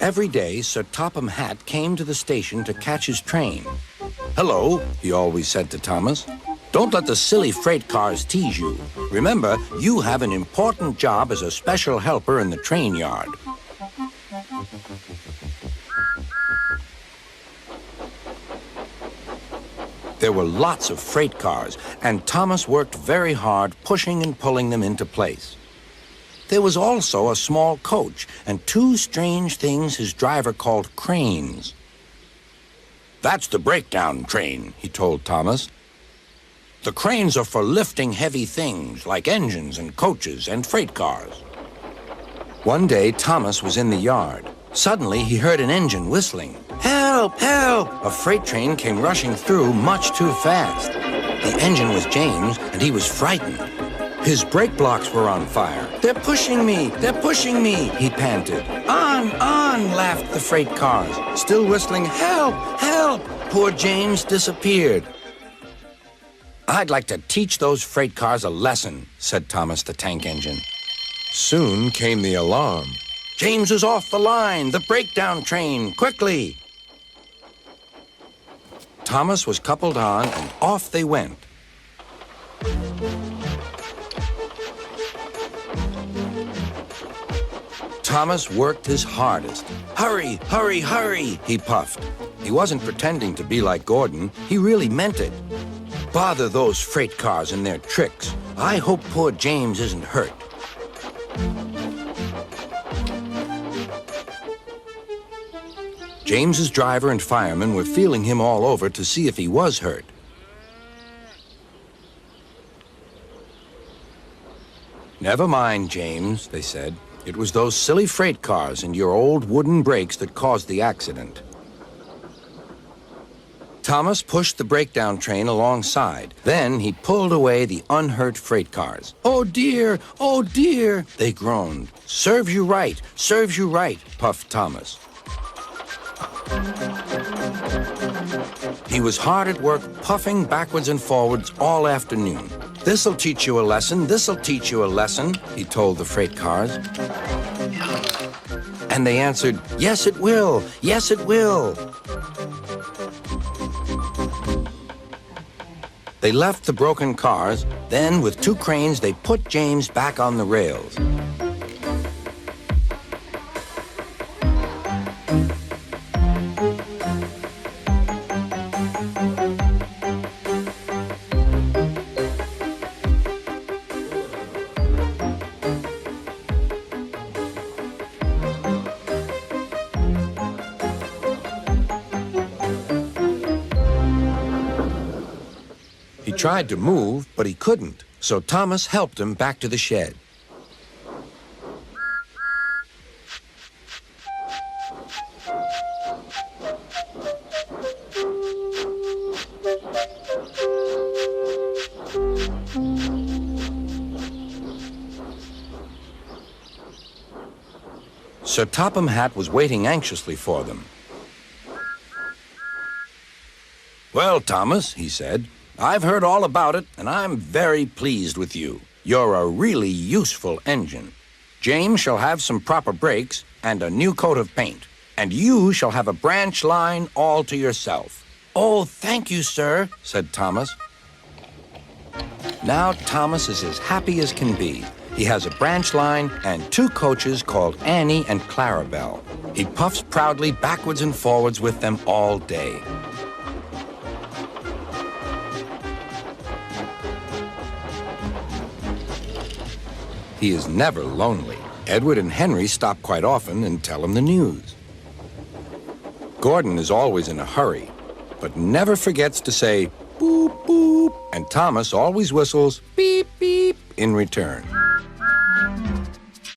Every day, Sir Topham Hatt came to the station to catch his train. "Hello," he always said to Thomas. "Don't let the silly freight cars tease you. Remember, you have an important job as a special helper in the train yard." There were lots of freight cars, and Thomas worked very hard pushing and pulling them into place. There was also a small coach and two strange things his driver called cranes. "That's the breakdown train," he told Thomas. "The cranes are for lifting heavy things like engines and coaches and freight cars." One day, Thomas was in the yard. Suddenly, he heard an engine whistling. "Help! Help!" A freight train came rushing through much too fast. The engine was James, and he was frightened. His brake blocks were on fire. "They're pushing me! They're pushing me!" he panted. "On! On!" laughed the freight cars, still whistling, "Help! Help!" Poor James disappeared. "I'd like to teach those freight cars a lesson," said Thomas the tank engine. Soon came the alarm. "James is off the line! The breakdown train! Quickly!" Thomas was coupled on, and off they went. Thomas worked his hardest. "Hurry, hurry, hurry," he puffed. He wasn't pretending to be like Gordon. He really meant it. "Bother those freight cars and their tricks. I hope poor James isn't hurt." James's driver and firemen were feeling him all over to see if he was hurt. "Never mind, James," they said. "It was those silly freight cars and your old wooden brakes that caused the accident." Thomas pushed the breakdown train alongside. Then he pulled away the unhurt freight cars. "Oh dear, oh dear," they groaned. "Serves you right, serves you right," puffed Thomas. He was hard at work, puffing backwards and forwards all afternoon. "This'll teach you a lesson, this'll teach you a lesson," he told the freight cars. And they answered, "Yes, it will, yes, it will." They left the broken cars. Then, with two cranes, they put James back on the rails. He tried to move, but he couldn't, so Thomas helped him back to the shed. Sir Topham Hatt was waiting anxiously for them. "Well, Thomas," he said, "I've heard all about it, and I'm very pleased with you. You're a really useful engine. James shall have some proper brakes and a new coat of paint, and you shall have a branch line all to yourself." "Oh, thank you, sir," said Thomas. Now Thomas is as happy as can be. He has a branch line and two coaches called Annie and Clarabelle. He puffs proudly backwards and forwards with them all day. He is never lonely. Edward and Henry stop quite often and tell him the news. Gordon is always in a hurry, but never forgets to say, "Boop, boop," and Thomas always whistles, "Beep, beep," in return.